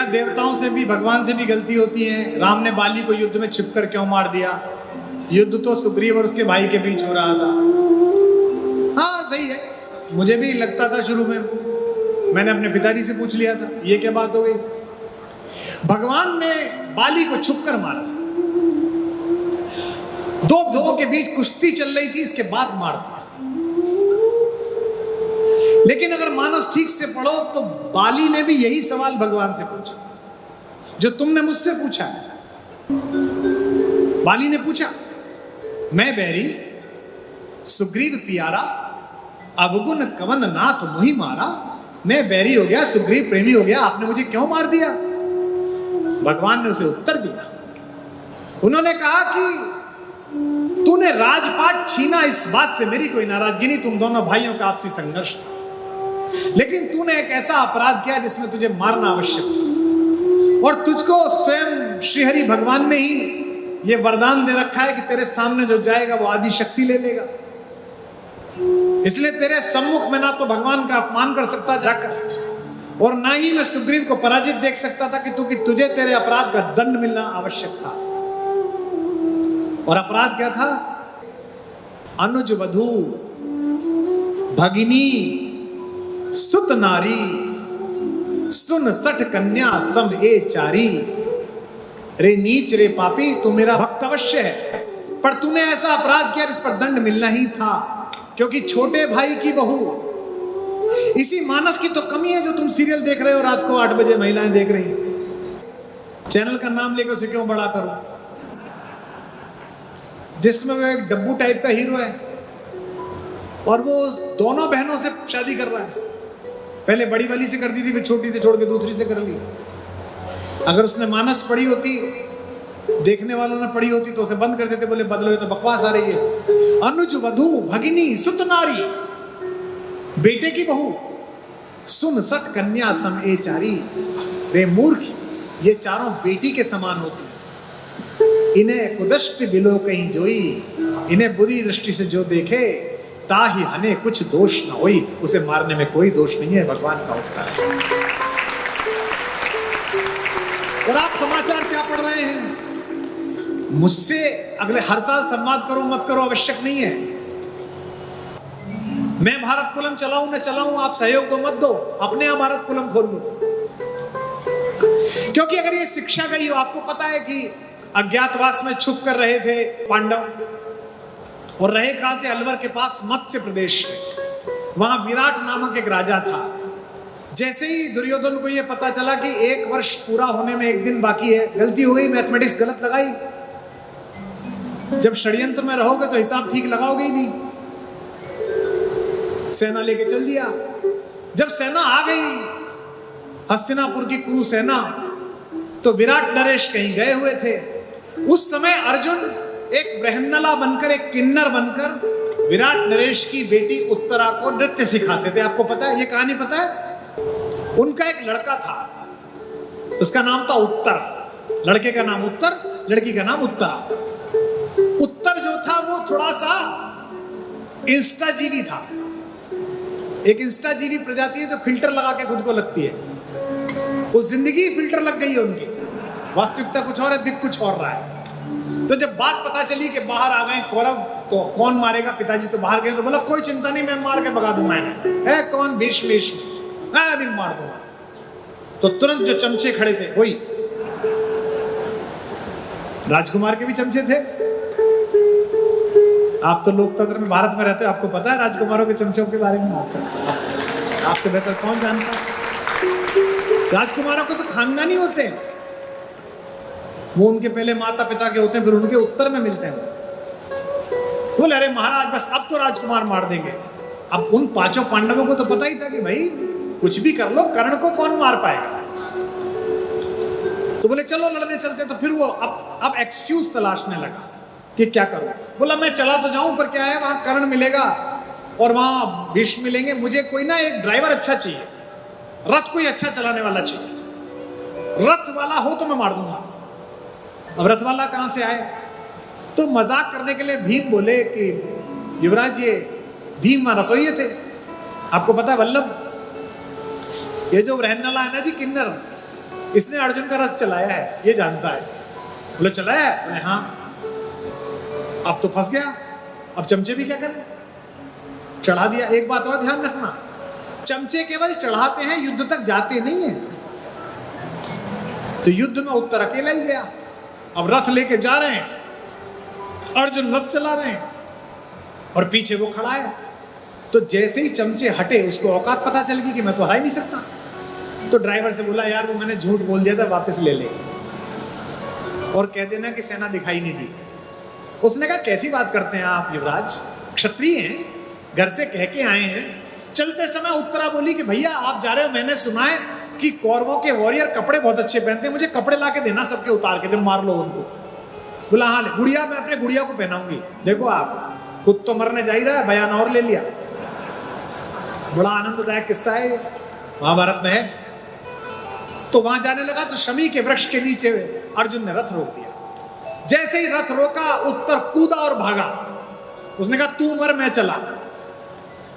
देवताओं से भी, भगवान से भी गलती होती है। राम ने बाली को युद्ध में छिपकर क्यों मार दिया? युद्ध तो सुग्रीव और उसके भाई के बीच हो रहा था। हाँ सही है, मुझे भी लगता था शुरू में, मैंने अपने पिताजी से पूछ लिया था ये क्या बात हो गई। भगवान ने बाली को छुपकर मारा, दो लोगों के बीच कुश्ती चल रही थी, इसके बाद मार दिया। लेकिन अगर मानस ठीक से पढ़ो तो बाली ने भी यही सवाल भगवान से पूछा जो तुमने मुझसे पूछा है। बाली ने पूछा, मैं बैरी सुग्रीव प्यारा, अवगुण कवन नाथ मुहि मारा। मैं बैरी हो गया, सुग्रीव प्रेमी हो गया, आपने मुझे क्यों मार दिया? भगवान ने उसे उत्तर दिया। उन्होंने कहा कि तूने राजपाट छीना, इस बात से मेरी कोई नाराजगी नहीं, तुम दोनों भाइयों का आपसी संघर्ष था। लेकिन तूने एक ऐसा अपराध किया जिसमें तुझे मारना आवश्यक था, और तुझको स्वयं श्रीहरि भगवान ने ही ये वरदान दे रखा है कि तेरे सामने जो जाएगा वो आदि शक्ति ले लेगा। इसलिए तेरे सम्मुख में ना तो भगवान का अपमान कर सकता जाकर, और ना ही मैं सुग्रीव को पराजित देख सकता था कि तुझे तेरे अपराध का दंड मिलना आवश्यक था। और अपराध क्या था? अनुज वधू भगिनी सुत नारी, सुन सठ कन्या सम ए चारी। रे नीच रे पापी, तू मेरा भक्त अवश्य है, पर तूने ऐसा अपराध किया जिस पर दंड मिलना ही था, क्योंकि छोटे भाई की बहू। इसी मानस की तो कमी है जो तुम सीरियल देख रहे हो रात को 8 बजे, महिलाएं देख रही हैं। चैनल का नाम लेकर उसे क्यों बड़ा करूं, जिसमें वो एक डब्बू टाइप का हीरो है और वो दोनों बहनों से शादी कर रहा है। पहले बड़ी वाली से कर दी थी, फिर छोटी से छोड़ के दूसरी से कर ली। अगर उसने मानस पढ़ी होती, देखने वालों ने पढ़ी होती तो उसे बंद कर देते, बोले बदलो ये तो बकवास आ रही है। अनुज वधू भगिनी सुत नारी, बेटे की बहू, सुन सठ कन्या सम ए चारी। रे मूर्ख, ये चारों बेटी के समान होती है। इन्हें कुदृष्टि बिलो कहीं जोई, इन्हें बुरी दृष्टि से जो देखे ताहि हने कुछ दोष न होई। उसे मारने में कोई दोष नहीं है, भगवान का उत्तर है। और आप समाचार क्या पढ़ रहे हैं? मुझसे अगले हर साल संवाद करो मत करो आवश्यक नहीं है। मैं भारत कुलम चलाऊं न चलाऊं, आप सहयोग दो मत दो, अपने यहाँ भारत कुलम खोल लो। क्योंकि अगर ये शिक्षा गई हो, आपको पता है कि अज्ञातवास में छुप कर रहे थे पांडव, और रहे कहां थे? अलवर के पास मत्स्य प्रदेश में। वहां विराट नामक एक राजा था। जैसे ही दुर्योधन को यह पता चला कि 1 वर्ष पूरा होने में 1 दिन बाकी है, गलती हो गई, मैथमेटिक्स गलत लगाई। जब षड्यंत्र में रहोगे तो हिसाब ठीक लगाओगे ही नहीं। सेना लेके चल दिया। जब सेना आ गई हस्तिनापुर की कुरु सेना, तो विराट नरेश कहीं गए हुए थे। उस समय अर्जुन एक ब्रह्मनला बनकर, एक किन्नर बनकर विराट नरेश की बेटी उत्तरा को नृत्य सिखाते थे। आपको पता है, ये कहानी पता है? उनका एक लड़का था, उसका नाम था उत्तर। लड़के का नाम उत्तर, लड़की का नाम उत्तरा। उत्तर जो था वो थोड़ा सा इंस्टाजीवी था। एक इंस्टाजीवी प्रजाति है जो फिल्टर लगा के खुद को लगती है। वो जिंदगी फिल्टर लग गई है उनकी, वास्तविकता कुछ और है, दिख कुछ और रहा है। तो जब बात पता चली कि बाहर आ गए कौरव, तो कौन मारेगा? पिताजी तो बाहर गए, तो बोला कोई चिंता नहीं, मैं मार के भगा दूंगा इन्हें। है कौन? भीष्म, मैं अभी मार दूंगा। तो तुरंत जो चमचे खड़े थे, वही राजकुमार के भी चमचे थे। आप तो लोकतंत्र में, भारत में रहते हो, आपको पता है राजकुमारों के चमचों के बारे में। आपसे बेहतर कौन जानता है? राजकुमारों को तो खानदानी होते हैं, वो उनके पहले माता पिता के होते हैं, फिर उनके उत्तर में मिलते हैं। बोले अरे महाराज बस अब तो राजकुमार मार देंगे। अब उन 5 पांडवों को तो पता ही था कि भाई कुछ भी कर लो, कर्ण को कौन मार पाएगा। तो बोले चलो लड़ने चलते। तो फिर वो अब एक्सक्यूज तलाशने लगा कि क्या करूं। बोला मैं चला तो जाऊं, पर क्या है, वहां कर्ण मिलेगा और वहां भीष्म मिलेंगे। मुझे कोई ना एक ड्राइवर अच्छा चाहिए, रथ कोई अच्छा चलाने वाला चाहिए। रथ वाला हो तो मैं मार दूंगा। अब रथ वाला कहां से आए? तो मजाक करने के लिए भीम बोले कि युवराज ये भीम वहां रसोइये थे, आपको पता है वल्लभ, ये जो रहनला है ना जी, किन्नर, इसने अर्जुन का रथ चलाया है, ये जानता है। बोले चलाया है? बोले हाँ। अब तो फंस गया, अब चमचे भी क्या करें, चढ़ा दिया। एक बात और ध्यान रखना, चमचे केवल चढ़ाते हैं, युद्ध तक जाते नहीं है। तो युद्ध में उत्तर अकेला ही गया। अब रथ लेके जा रहे हैं, अर्जुन रथ चला रहे हैं और पीछे वो खड़ा है। तो जैसे ही चमचे हटे, उसको औकात पता चल गई कि मैं तो हरा ही नहीं सकता। तो ड्राइवर से बोला, यार वो मैंने झूठ बोल दिया था, वापस ले ले और कह देना कि सेना दिखाई नहीं दी। उसने कहा, कैसी बात करते हैं आप युवराज, क्षत्रिय हैं, घर से कह के आए हैं। चलते समय उत्तरा बोली कि भैया आप जा रहे हो, मैंने सुना है कि कौरवों के वॉरियर कपड़े बहुत अच्छे पहनते हैं, मुझे कपड़े ला के देना सबके उतार के, जब मार लो उनको। बोला हाँ, गुड़िया मैं अपने गुड़िया को पहनाऊंगी। देखो आप, खुद तो मरने जा ही रहा है, बयान और ले लिया। बड़ा आनंददायक किस्सा है, महाभारत में है। तो वहां जाने लगा तो शमी के वृक्ष के नीचे अर्जुन ने रथ रोक दिया। जैसे ही रथ रोका, उत्तर कूदा और भागा। उसने कहा तू मर मैं चला।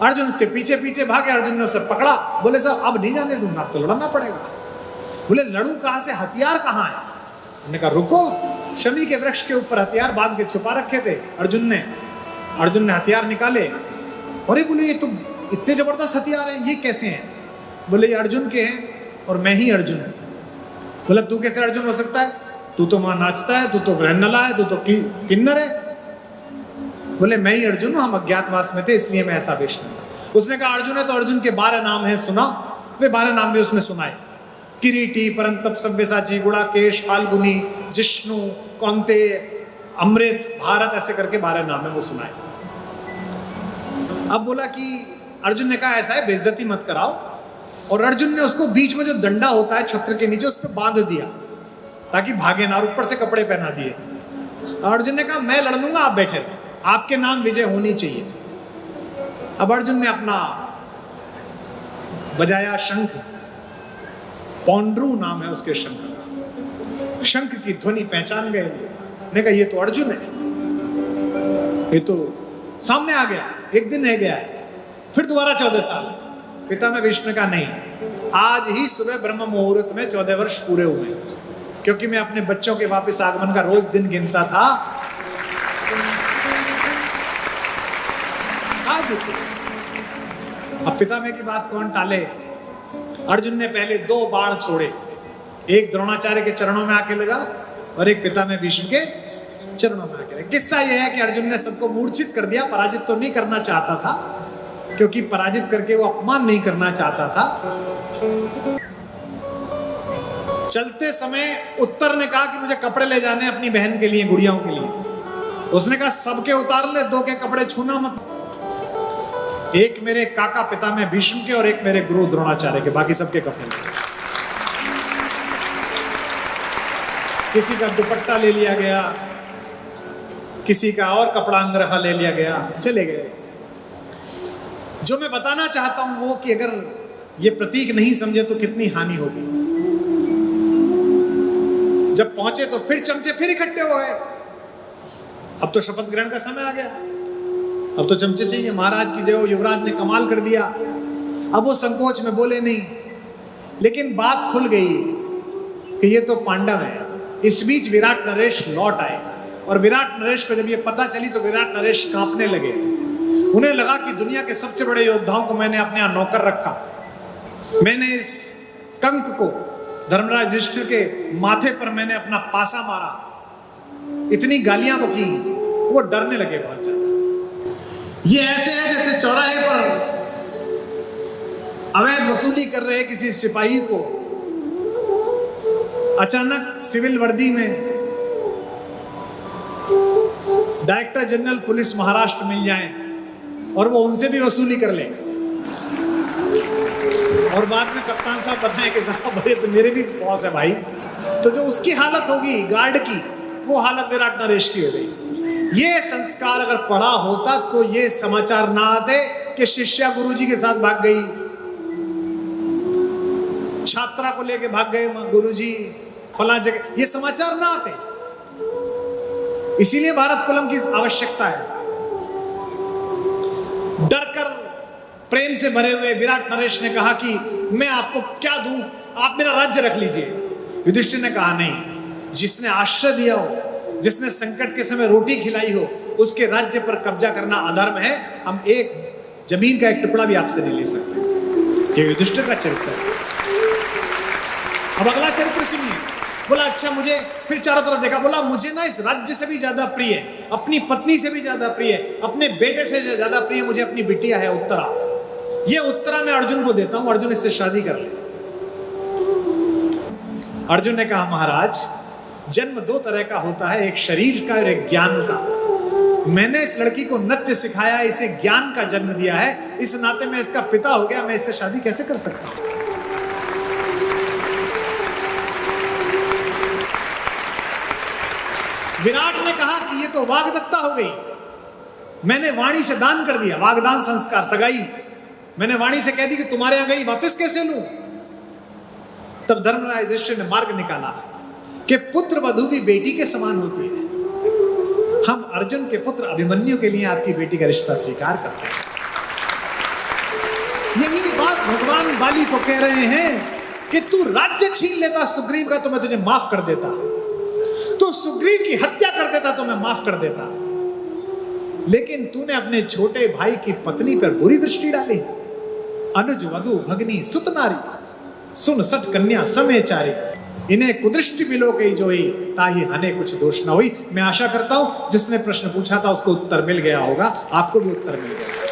अर्जुन उसके पीछे पीछे भागे, अर्जुन ने उसे पकड़ा। बोले साहब अब नहीं जाने दूंगा, अब तो लड़ना पड़ेगा। बोले लड़ू कहां से, हथियार कहां है? उन्होंने कहा रुको, शमी के वृक्ष के ऊपर हथियार बांध के छुपा रखे थे अर्जुन ने हथियार निकाले। अरे बोले ये तो इतने जबरदस्त हथियार हैं, ये कैसे हैं? बोले ये अर्जुन के हैं और मैं ही अर्जुन हूं। बोला तू कैसे अर्जुन हो सकता है, तू तो वहां नाचता है, तू तो वृन्नला है, तू तो किन्नर है। बोले मैं ही अर्जुन हूं, हम अज्ञातवास में थे इसलिए मैं ऐसा वेश में था। उसने कहा अर्जुन है तो अर्जुन के 12 नाम है, सुना? वे 12 नाम भी उसने सुनाए। किरीटी, परंतप, सव्यसाची, गुड़ाकेश, फाल्गुनी, जिष्णु, कौंते, अमृत, भारत, ऐसे करके 12 नाम है वो सुनाए। अब बोला कि अर्जुन ने कहा ऐसा है, बेइज्जती मत कराओ। और अर्जुन ने उसको बीच में जो डंडा होता है छत्र के नीचे, उस पर बांध दिया ताकि भागे ना, और ऊपर से कपड़े पहना दिए। अर्जुन ने कहा मैं लड़ लूंगा, आप बैठे रहो, आपके नाम विजय होनी चाहिए। अब अर्जुन ने अपना बजाया शंख, पौंड्रू नाम है उसके शंख का। शंख की ध्वनि पहचान गए। ने कहा ये तो अर्जुन है, ये तो सामने आ गया, एक दिन रह गया है, फिर दोबारा 14 साल। पिता में भीष्म का नहीं, आज ही सुबह ब्रह्म मुहूर्त में 14 वर्ष पूरे हुए, क्योंकि मैं अपने बच्चों के वापस आगमन का रोज दिन गिनता था। अब पिता में की बात कौन टाले। अर्जुन ने पहले 2 बाण छोड़े, एक द्रोणाचार्य के चरणों में आके लगा और एक पिता में भीष्म के चरणों में आके लगा। किस्सा यह है कि अर्जुन ने सबको मूर्छित कर दिया, पराजित तो नहीं करना चाहता था, क्योंकि पराजित करके वो अपमान नहीं करना चाहता था। चलते समय उत्तर ने कहा कि मुझे कपड़े ले जाने अपनी बहन के लिए, गुड़ियाओं के लिए। उसने कहा सबके उतार ले, 2 के कपड़े छूना मत। एक मेरे काका पिता में भीष्म के और एक मेरे गुरु द्रोणाचार्य के, बाकी सबके कपड़े ले जाए। किसी का दुपट्टा ले लिया गया, किसी का और कपड़ा अंगरखा ले लिया गया, चले गए। जो मैं बताना चाहता हूं वो कि अगर ये प्रतीक नहीं समझे तो कितनी हानि होगी। जब पहुंचे तो फिर चमचे फिर इकट्ठे हो गए। अब तो शपथ ग्रहण का समय आ गया, अब तो चमचे चाहिए। महाराज की जय हो, युवराज ने कमाल कर दिया। अब वो संकोच में बोले नहीं, लेकिन बात खुल गई कि ये तो पांडव है। इस बीच विराट नरेश लौट आए, और विराट नरेश को जब ये पता चली तो विराट नरेश कांपने लगे। उन्हें लगा कि दुनिया के सबसे बड़े योद्धाओं को मैंने अपने यहाँ नौकर रखा, मैंने इस कंक को, धर्मराज युधिष्ठिर के माथे पर मैंने अपना पासा मारा, इतनी गालियां बकी, वो डरने लगे बहुत ज्यादा। ये ऐसे है जैसे चौराहे पर अवैध वसूली कर रहे किसी सिपाही को अचानक सिविल वर्दी में डायरेक्टर जनरल पुलिस महाराष्ट्र मिल जाए और वो उनसे भी वसूली कर ले, और बाद में कप्तान साहब बताएं कि साहब भैया तो मेरे भी बॉस है भाई, तो जो उसकी हालत होगी गार्ड की, वो हालत विराट नरेश की हो गई। ये संस्कार अगर पढ़ा होता तो ये समाचार ना आते कि शिष्या गुरुजी के साथ भाग गई, छात्रा को लेके भाग गए गुरुजी फला जगह, ये समाचार ना आते। इसीलिए भारत कुलम की आवश्यकता है। डरकर प्रेम से भरे हुए विराट नरेश ने कहा कि मैं आपको क्या दूं, आप मेरा राज्य रख लीजिए। युधिष्ठिर ने कहा नहीं, जिसने आश्रय दिया हो, जिसने संकट के समय रोटी खिलाई हो, उसके राज्य पर कब्जा करना अधर्म है। हम एक जमीन का एक टुकड़ा भी आपसे नहीं ले सकते। ये युधिष्ठिर का चरित्र है। अब अगला चरित्र सुनिए। बोला अच्छा, मुझे फिर चारों तरफ देखा, बोला मुझे ना इस राज्य से भी ज्यादा प्रिय, अपनी पत्नी से भी ज्यादा प्रिय, अपने बेटे से ज्यादा प्रिय मुझे अपनी बिटिया है उत्तरा। ये उत्तरा मैं अर्जुन को देता हूं, अर्जुन इससे शादी कर ले। अर्जुन ने कहा महाराज, जन्म दो तरह का होता है, एक शरीर का और एक ज्ञान का। मैंने इस लड़की को नृत्य सिखाया, इसे ज्ञान का जन्म दिया है, इस नाते मैं इसका पिता हो गया, मैं इससे शादी कैसे कर सकता हूं? विराट ने कहा कि ये तो वाग्दत्ता हो गई, मैंने वाणी से दान कर दिया, वागदान संस्कार, सगाई मैंने वाणी से कह दी कि तुम्हारे यहां गई, वापस कैसे लूं? तब धर्मराज युधिष्ठिर ने मार्ग निकाला कि पुत्र वधू भी बेटी के समान होती है। हम अर्जुन के पुत्र अभिमन्यु के लिए आपकी बेटी का रिश्ता स्वीकार करते हैं। यही बात भगवान बाली को कह रहे हैं कि तू राज्य छीन लेता सुग्रीव का तो मैं तुझे माफ कर देता, तो सुग्रीव की हत्या कर देता तो मैं माफ कर देता, लेकिन तूने अपने छोटे भाई की पत्नी पर बुरी दृष्टि डाली। अनुज वधु भगनी सुत नारी, सुन सठ कन्या समय चारी, इन्हें कुदृष्टि मिलो कई जोई, ताही हने कुछ दोष न हुई। मैं आशा करता हूं जिसने प्रश्न पूछा था उसको उत्तर मिल गया होगा, आपको भी उत्तर मिल गया।